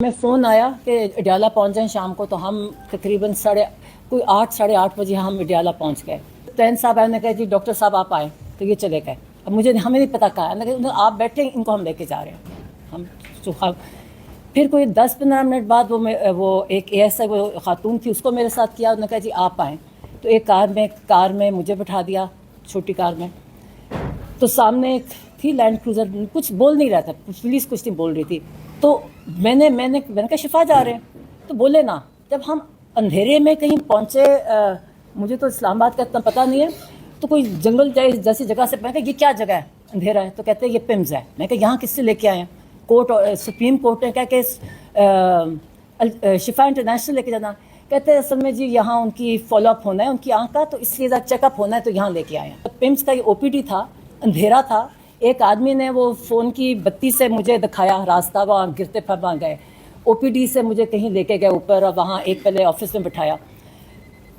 میں فون آیا کہ اڈیالہ پہنچ جائیں شام کو، تو ہم تقریباً ساڑھے آٹھ بجے ہم اڈیالہ پہنچ گئے۔ تین صاحب نے کہا جی ڈاکٹر صاحب آپ آئیں، تو یہ چلے گئے۔ اب ہمیں نہیں پتا کہا ہے، آپ بیٹھے ان کو ہم لے کے جا رہے ہیں۔ پھر کوئی 10-15 منٹ بعد وہ ایک اے ایس آئی وہ خاتون تھی، اس کو میرے ساتھ کیا، انہوں نے کہا جی آپ آئیں، تو ایک کار میں مجھے بٹھا دیا، چھوٹی کار میں۔ تو سامنے ایک تھی لینڈ کروزر، کچھ بول نہیں رہا تھا، پولیس کچھ نہیں بول رہی تھی۔ تو میں نے کہا شفا جا رہے ہیں، تو بولے نا۔ جب ہم اندھیرے میں کہیں پہنچے، مجھے تو اسلام آباد کا اتنا پتہ نہیں ہے، تو کوئی جنگل جیسی جگہ سے، میں کہا یہ کیا جگہ ہے، اندھیرا ہے، تو کہتے ہیں یہ پمز ہے۔ میں کہا یہاں کس سے لے کے آئے ہیں؟ کورٹ، سپریم کورٹ نے کہا کہ شفا انٹرنیشنل لے کے جانا۔ کہتے ہیں اصل میں جی یہاں ان کی فالو اپ ہونا ہے، ان کی آنکھ کا، تو اس لیے چیک اپ ہونا ہے، تو یہاں لے کے آئے ہیں۔ پمز کا یہ او پی ڈی تھا، اندھیرا تھا۔ ایک آدمی نے وہ فون کی بتی سے مجھے دکھایا راستہ، وہاں گرتے پھر وہاں گئے۔ او پی ڈی سے مجھے کہیں لے کے گئے اوپر، اور وہاں ایک پہلے آفس میں بٹھایا،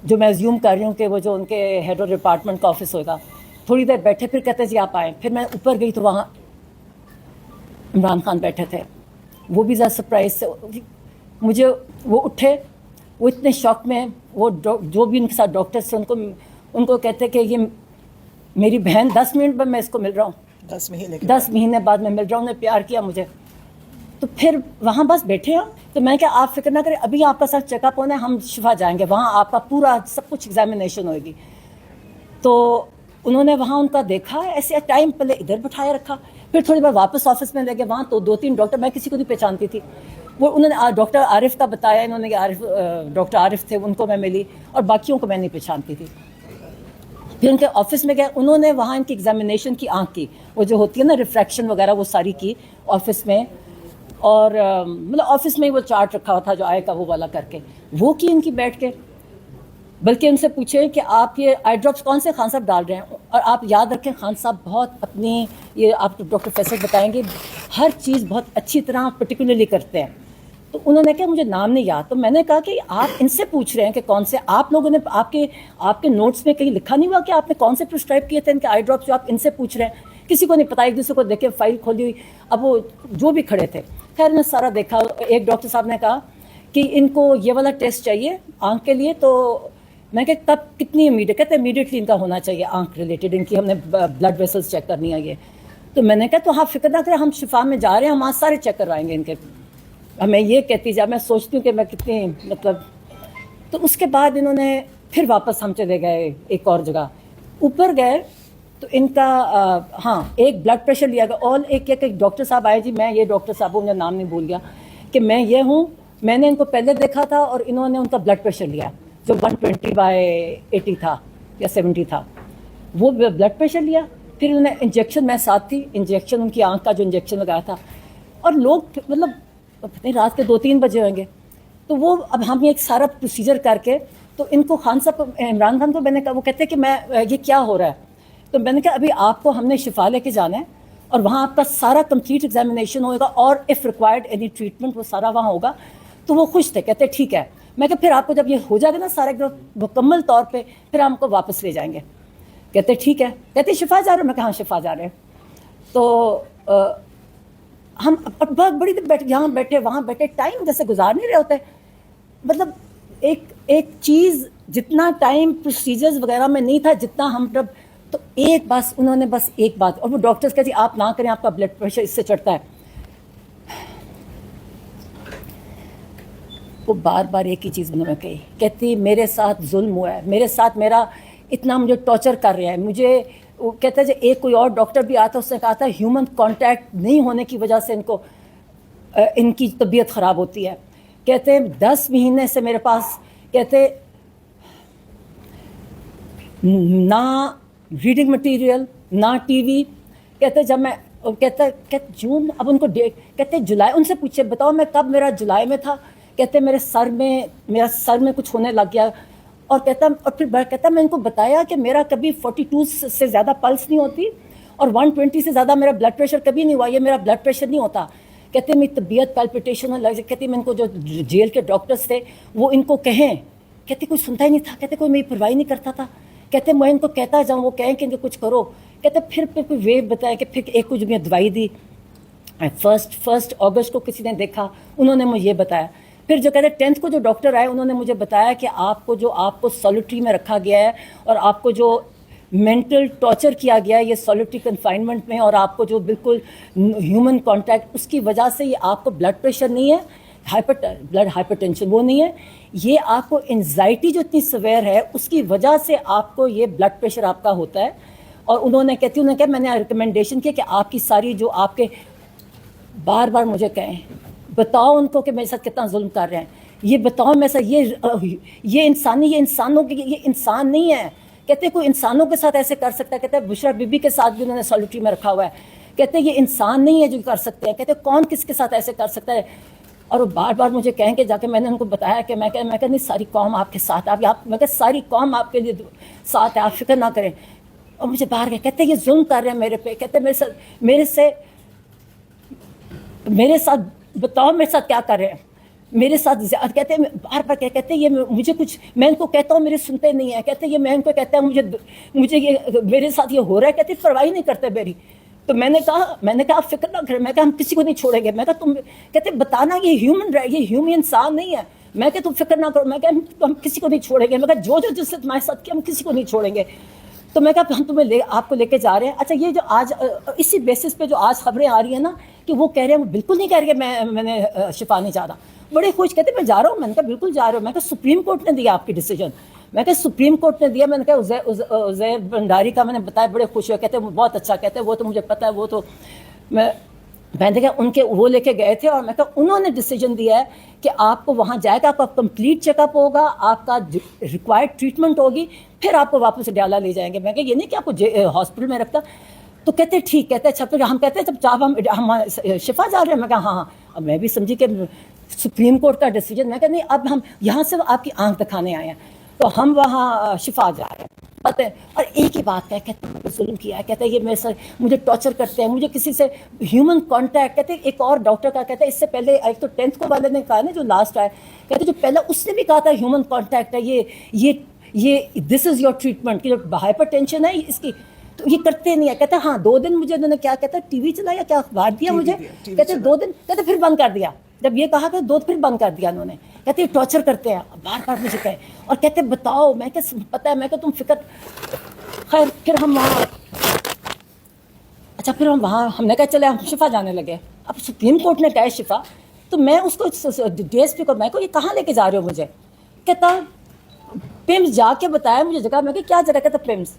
جو میں زیوم کر رہی ہوں کہ وہ جو ان کے ہیڈ آف ڈپارٹمنٹ کا آفس ہوگا۔ تھوڑی دیر بیٹھے، پھر کہتے جی آپ آئیں۔ پھر میں اوپر گئی تو وہاں عمران خان بیٹھے تھے، وہ بھی ذرا سرپرائز سے مجھے، وہ اٹھے، وہ اتنے شوق میں، وہ جو بھی ان کے ساتھ ڈاکٹرس تھے ان کو کہتے کہ یہ میری بہن، 10 منٹ میں اس کو مل رہا ہوں، 10 مہینے بعد میں مل رہا ہوں، نے پیار کیا مجھے۔ تو پھر وہاں بس بیٹھے ہم، تو میں کہا آپ فکر نہ کریں، ابھی آپ کا ساتھ چیک اپ ہونا ہے، ہم شفا جائیں گے، وہاں آپ کا پورا سب کچھ ایگزامینیشن ہوئے گی۔ تو انہوں نے وہاں ان کا دیکھا، ایسے ٹائم پہلے ادھر بٹھائے رکھا، پھر تھوڑی بار واپس آفس میں لے گئے، وہاں تو 2-3 ڈاکٹر، میں کسی کو نہیں پہچانتی تھی، وہ انہوں نے ڈاکٹر عارف کا بتایا، انہوں نے ڈاکٹر عارف تھے، ان کو میں ملی، اور باقیوں کو میں نہیں پہچانتی تھی۔ پھر ان کے آفس میں گئے، انہوں نے وہاں ان کی ایگزامینیشن کی، آنکھ کی، وہ جو ہوتی ہے نا ریفریکشن وغیرہ، وہ ساری کی آفس میں، اور مطلب آفس میں ہی وہ چارٹ رکھا ہوا تھا جو آئے کا وہ والا کر کے، وہ کی ان کی بیٹھ کے۔ بلکہ ان سے پوچھے کہ آپ یہ آئی ڈراپس کون سے خان صاحب ڈال رہے ہیں، اور آپ یاد رکھیں خان صاحب بہت اپنی، یہ آپ ڈاکٹر فیصل بتائیں گے، ہر چیز بہت اچھی طرح پرٹیکولرلی کرتے ہیں۔ تو انہوں نے کہا مجھے نام نہیں یاد، تو میں نے کہا کہ آپ ان سے پوچھ رہے ہیں کہ کون سے، آپ لوگوں نے آپ کے نوٹس میں کہیں لکھا نہیں ہوا کہ آپ نے کون سے پرسکرائب کیے تھے ان کے آئی ڈراپس جو آپ ان سے پوچھ رہے ہیں؟ کسی کو نہیں پتا، ایک دوسرے کو دیکھے فائل کھولی ہوئی، اب وہ جو بھی کھڑے تھے، خیر نے سارا دیکھا۔ ایک ڈاکٹر صاحب نے کہا کہ ان کو یہ والا ٹیسٹ چاہیے آنکھ کے لیے، تو میں کہ کب کتنی امیڈیٹ، کہتے ہیں امیڈیٹلی ان کا ہونا چاہیے آنکھ ریلیٹڈ، ان کی ہم نے بلڈ ویسلس چیک کرنی ہے یہ۔ تو میں نے کہا تو آپ فکر نہ کریں، ہم شفا میں جا رہے ہیں، ہم آج سارے چیک کروائیں گے ان کے۔ میں یہ کہتی جا، میں سوچتی ہوں کہ میں کتنی مطلب۔ تو اس کے بعد انہوں نے پھر واپس ہم چلے گئے ایک اور جگہ، اوپر گئے تو ان کا ہاں ایک بلڈ پریشر لیا گیا، اور ایک ڈاکٹر صاحب آئے، جی میں یہ ڈاکٹر صاحب ہوں، انہیں نام نہیں بھول گیا، کہ میں یہ ہوں، میں نے ان کو پہلے دیکھا تھا، اور انہوں نے ان کا بلڈ پریشر لیا جو 120/80 تھا یا 70 تھا، وہ بلڈ پریشر لیا۔ پھر انہوں نے انجیکشن، میں ساتھ تھی، انجیکشن ان کی آنکھ کا جو انجیکشن لگایا تھا، اور لوگ مطلب پتہ نہیں رات کے 2-3 بجے ہوئیں گے، تو وہ اب ہم ایک سارا پروسیجر کر کے، تو ان کو خان صاحب، عمران خان کو میں نے کہا، وہ کہتے ہیں کہ میں یہ کیا ہو رہا ہے؟ تو میں نے کہا ابھی آپ کو ہم نے شفا لے کے جانا ہے، اور وہاں آپ کا سارا کمپلیٹ ایگزامینیشن ہوگا، اور اف ریکوائرڈ اینی ٹریٹمنٹ وہ سارا وہاں ہوگا۔ تو وہ خوش تھے، کہتے ٹھیک ہے۔ میں کہ پھر آپ کو جب یہ ہو جائے گا نا سارا ایک دم مکمل طور پہ، پھر ہم کو واپس لے جائیں گے۔ کہتے ٹھیک ہے، کہتے شفا جا رہے ہیں؟ میں کہا ہاں شفا جا رہے ہیں۔ تو ہم بہت بڑی دیر بیٹھے، یہاں بیٹھے وہاں بیٹھے، ٹائم جیسے گزار نہیں رہے ہوتے، مطلب ایک چیز جتنا ٹائم پروسیجرز وغیرہ میں نہیں تھا جتنا ہم جب، تو ایک بس انہوں نے بس ایک بات، اور وہ ڈاکٹرز کہتے آپ نہ کریں، آپ کا بلڈ پریشر اس سے چڑھتا ہے۔ وہ بار بار ایک ہی چیز انہوں نے کہی، کہتی میرے ساتھ ظلم ہوا ہے، میرے ساتھ میرا اتنا مجھے ٹارچر کر رہا ہے مجھے۔ وہ کہتا ہے جو ایک کوئی اور ڈاکٹر بھی آتا، اس نے کہا تھا ہیومن کانٹیکٹ نہیں ہونے کی وجہ سے ان کی طبیعت خراب ہوتی ہے۔ کہتے ہیں 10 مہینے سے میرے پاس، کہتے نہ ریڈنگ مٹیریل، نہ ٹی وی۔ کہتے جب میں کہتے جون، اب ان کو کہتے جولائی، ان سے پوچھے بتاؤ میں کب، میرا جولائی میں تھا۔ کہتے میرا سر میں کچھ ہونے لگ گیا، اور پھر کہتا میں ان کو بتایا کہ میرا کبھی 42 سے زیادہ پلس نہیں ہوتی، اور 120 سے زیادہ میرا بلڈ پریشر کبھی نہیں ہوا، یہ میرا بلڈ پریشر نہیں ہوتا۔ کہتے میری طبیعت پیلپیٹیشن لگ جائے۔ کہتے میں ان کو جو جیل کے ڈاکٹرز تھے وہ ان کو کہیں، کہتے کوئی سنتا ہی نہیں تھا، کہتے کوئی میری پرواہ نہیں کرتا تھا۔ کہتے میں ان کو کہتا جاؤں، وہ کہیں کہ ان کو کچھ کرو۔ کہتے پھر کوئی وے بتایا کہ پھر ایک کچھ میں دوائی دی، फर्स्ट अगस्त को किसी ने देखा, उन्होंने मुझे ये बताया। फिर जो कहते 10th को जो डॉक्टर आए उन्होंने मुझे बताया कि आपको सॉलिटरी में रखा गया है और आपको जो मेंटल टॉर्चर किया गया है ये सॉलिटरी कन्फाइनमेंट में, और आपको जो बिल्कुल ह्यूमन कांटेक्ट, उसकी वजह से ये आपको ब्लड प्रेशर नहीं है, ब्लड हाइपरटेंशन वो नहीं है, ये आपको एंजाइटी जो इतनी सवेयर है उसकी वजह से आपको ये ब्लड प्रेशर आपका होता है। और उन्होंने कहा मैंने रिकमेंडेशन किया कि आपकी सारी जो आपके बार बार मुझे कहें बताओ उनको कि मेरे साथ कितना जुल्म कर रहे हैं, ये बताओ मेरे साथ ये इंसानों के ये इंसान नहीं है। कहते कोई इंसानों के साथ ऐसे कर सकता है? कहते बुशरा बीबी के साथ भी उन्होंने सॉलिटरी में रखा हुआ है। कहते ये इंसान नहीं है जो कर सकते हैं। कहते कौन किसके साथ ऐसे कर सकता है? और वो बार बार मुझे कहेंगे, जाके मैंने उनको बताया कि मैं कह नहीं सारी कौम आपके साथ, आप मैं कह सारी कौम आपके लिए साथ है, आप फिक्र ना करें। और मुझे बाहर कहते ये जुल्म कर रहे हैं मेरे पे, कहते मेरे साथ बताओ मेरे साथ क्या कर रहे हैं, मेरे साथ कहते हैं बार बार कहते ये मुझे कुछ, मैं इनको कहता हूँ मेरे सुनते नहीं है। कहते ये मैं इनको कहता हूँ मुझे ये मेरे साथ ये हो रहा है, कहते परवाही नहीं करते मेरी। तो मैंने कहा आप फिक्र ना करें, मैं कहा हम किसी को नहीं छोड़ेंगे। मैं कहा तुम, कहते बताना ये ह्यूमन इंसान नहीं है। मैं कहा तुम फिक्र ना करो, मैं कहा हम किसी को नहीं छोड़ेंगे। मैं कहा जो जिससे तुम्हारे साथ किया हम किसी को नहीं छोड़ेंगे। तो मैं कहा हम तुम्हें आपको लेके जा रहे हैं। अच्छा ये जो आज इसी बेसिस पे जो आज खबरें आ रही है ना कि वो कह रहे हैं, वो बिल्कुल नहीं कह रहे मैंने शिफा नहीं जा रहा, बड़े खुश कहते मैं जा रहा हूँ। मैंने कहा बिल्कुल जा रहा हूँ। मैं कहा सुप्रीम कोर्ट ने दिया आपकी डिसीजन, मैं कहा सुप्रीम कोर्ट ने दिया। मैंने कहा उज़ैर भंडारी का मैंने बताया, बड़े खुश हुए, कहते बहुत अच्छा, कहते वो तो मुझे पता है, वो तो मैंने कहा उनके वो लेके गए थे और मैं कहा उन्होंने डिसीजन दिया है कि आपको वहाँ जाएगा, आपका कंप्लीट चेकअप होगा, आपका रिक्वायर्ड ट्रीटमेंट होगी, फिर आपको वापस डयाला ले जाएंगे। मैं कहा ये नहीं कि आपको हॉस्पिटल में रखता। तो कहते ठीक, कहते अच्छा। फिर हम कहते जब चाहे हम शिफा जा रहे हैं। मैं कहा हाँ। अब मैं भी समझी कि सुप्रीम कोर्ट का डिसीजन। मैं कहा नहीं, अब हम यहाँ से आपकी आंख दिखाने आए हैं, तो हम वहाँ शिफा जा रहे हैं पता है। और एक ही बात है, कहते हैं जुल्म किया है, कहते हैं ये मेरे साथ मुझे टॉर्चर करते हैं, मुझे किसी से ह्यूमन कांटेक्ट। कहते हैं एक और डॉक्टर का कहते हैं इससे पहले एक तो 10th को वाले ने कहा ना जो लास्ट आया, कहते जो पहला उसने भी कहा था ह्यूमन कांटेक्ट है, ये दिस इज़ योर ट्रीटमेंट की जो हाइपर टेंशन है इसकी, तो ये करते नहीं है। कहते हाँ 2 दिन मुझे उन्होंने क्या कहता टीवी चलाया, क्या अखबार दिया मुझे, कहते 2 दिन, कहते फिर बंद कर दिया। जब ये कहा कि 2 फिर बंद कर दिया उन्होंने। कहते टॉर्चर करते हैं, बार बार मुझे कहे और कहते बताओ। मैं क्या पता है, मैं क्या तुम फिक्र। खैर फिर हम वहाँ, अच्छा फिर हम वहाँ हमने कहा चले हम शिफा जाने लगे। अब सुप्रीम कोर्ट ने कहा शिफा, तो मैं उसको डीएसपी को मैं को ये कहाँ लेके जा रहे हो मुझे। कहता पिम्स जाके बताया मुझे जगह। मैं क्या जगह? कहता पिम्स।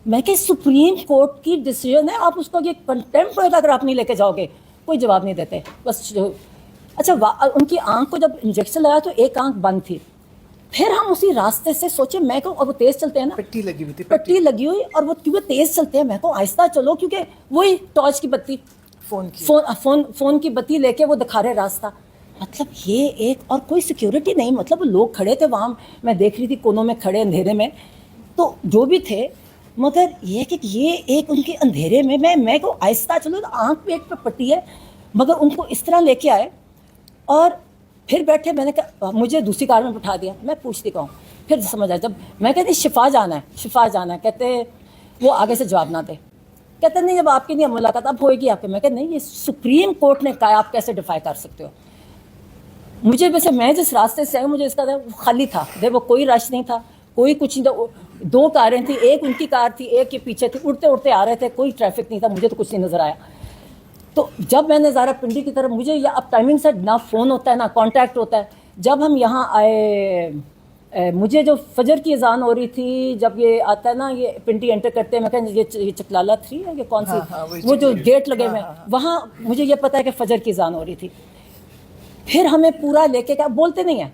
मैं कि सुप्रीम कोर्ट की डिसीजन है, आप उसको ये कंटेम्प्ट होगा अगर आप नहीं लेके जाओगे। कोई जवाब नहीं देते बस। अच्छा उनकी आंख को जब इंजेक्शन लगाया तो एक आंख बंद थी। फिर हम उसी रास्ते से सोचे, मैं को अब वो तेज चलते हैं ना, पट्टी लगी हुई थी, पट्टी लगी हुई, और वो क्योंकि तेज चलते हैं, मैं को आहिस्ता चलो, क्योंकि वही टॉर्च की बत्ती फोन की बत्ती लेके वो दिखा रहे रास्ता। मतलब ये एक, और कोई सिक्योरिटी नहीं, मतलब लोग खड़े थे वहाँ, मैं देख रही थी कोनों में खड़े अंधेरे में, तो जो भी थे, मगर ये कि ये एक उनके अंधेरे में मैं को आहिस्ता चलो, आंख पे एक पे पट्टी है, मगर उनको इस तरह लेके आए और फिर बैठे। मैंने कहा मुझे दूसरी कार में बिठा दिया। मैं पूछती कहूँ, फिर समझ आया जब मैं कहती शिफा जाना है, कहते वो आगे से जवाब ना दे। कहते नहीं जब आपकी नहीं मुलाकात अब होएगी आपके। मैं कहते नहीं, ये सुप्रीम कोर्ट ने कहा, आप कैसे डिफाई कर सकते हो। मुझे वैसे मैं जिस रास्ते से आई मुझे इसका खाली था, देखो कोई रश नहीं था, कोई कुछ नहीं था। 2 कारें थी, एक उनकी कार थी, एक के पीछे थी, उड़ते उड़ते आ रहे थे, कोई ट्रैफिक नहीं था, मुझे तो कुछ नहीं नजर आया। तो जब मैंने ज़ारा पिंडी की तरफ, मुझे या अब टाइमिंग से ना फ़ोन होता है ना कांटेक्ट होता है। जब हम यहाँ आए, मुझे जो फजर की अजान हो रही थी, जब ये आता है ना ये पिंडी एंटर करते हैं, मैं कहूँ ये चकलाला 3 है, ये कौन सी वो जो गेट लगे हुए वहाँ, मुझे ये पता है कि फजर की अजान हो रही थी। फिर हमें पूरा लेके क्या बोलते नहीं है,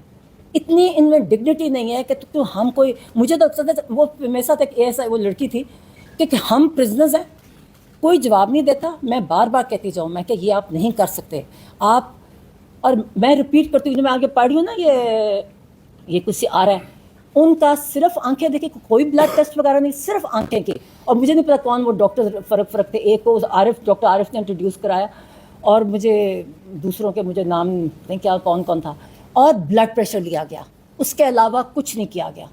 इतनी इनमें डिग्निटी नहीं है कि हम कोई, मुझे तो वो मेरे साथ एक ऐसा वो लड़की थी कि हम प्रिजनर्स हैं, कोई जवाब नहीं देता। मैं बार बार कहती जाऊँ, मैं कि ये आप नहीं कर सकते आप, और मैं रिपीट करती हूँ, मैं आगे पढ़ रही हूँ ना ये कुछ आ रहा है, उनका सिर्फ आंखें देखी, कोई ब्लड टेस्ट वगैरह नहीं, सिर्फ आंखें की। और मुझे नहीं पता कौन वो डॉक्टर फ़र्क थे, एक को डॉक्टर आरिफ ने इंट्रोड्यूस कराया, और मुझे दूसरों के मुझे नाम नहीं क्या कौन था, और ब्लड प्रेशर लिया गया, उसके अलावा कुछ नहीं किया गया।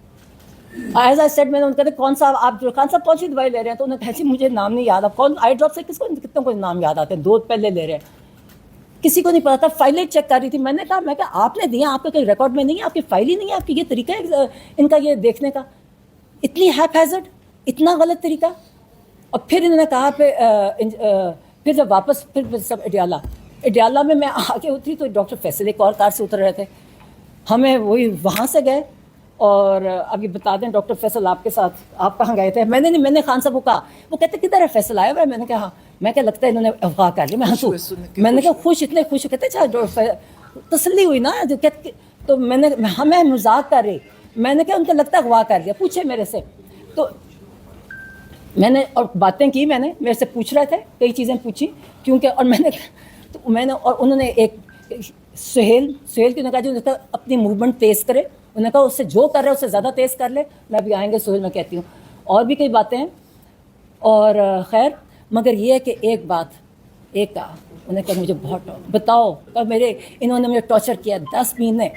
एज आई सेड, मैंने उनका कहते कौन सा आप जो खान साहब कौन सी दवाई ले रहे हैं, तो उन्होंने कहा मुझे नाम नहीं याद। अब कौन आई ड्रॉप से कितनों को नाम याद आते हैं, 2 पहले ले रहे हैं। किसी को नहीं पता था, फाइलें चेक कर रही थी. मैंने कहा आपने दिया, आपका कोई रिकॉर्ड में नहीं है, आपकी फाइल ही नहीं है, आपकी ये तरीका है इनका ये देखने का, इतनी हैपहैज़र्ड, इतना गलत तरीका. और फिर इन्होंने कहा फिर जब वापस फिर सब एडियाला में मैं आगे उतरी तो डॉक्टर फैसल एक और कार से उतर रहे थे. हमें वही वहाँ से गए और अब ये बता दें डॉक्टर फैसल आपके साथ आप कहाँ गए थे? मैंने खान साहब को कहा. वो कहते किधर है फैसल आया हुआ है? मैंने कहा हाँ. मैं क्या लगता है इन्होंने अफवाह कर लिया. मैं हंसू. मैंने कहा खुश, इतने खुश. कहते अच्छा तसल्ली हुई ना जो कहते. तो मैं मजाक कर रही. मैंने कहा उनको लगता है अगवा कर लिया, पूछे मेरे से. तो मैंने और बातें की, मैंने मेरे से पूछ रहे थे, कई चीज़ें पूछी क्योंकि और मैंने और उन्होंने एक सुहेल की ने कहा जो अपनी मूवमेंट तेज़ करे. उन्होंने कहा उससे जो कर रहे उससे ज़्यादा तेज़ कर ले. मैं अभी आएंगे सुहेल, मैं कहती हूँ और भी कई बातें हैं. और खैर मगर ये है कि एक बात कहा उन्होंने कहा मुझे बहुत बताओ कब इन्होंने मुझे टॉर्चर किया 10 महीने.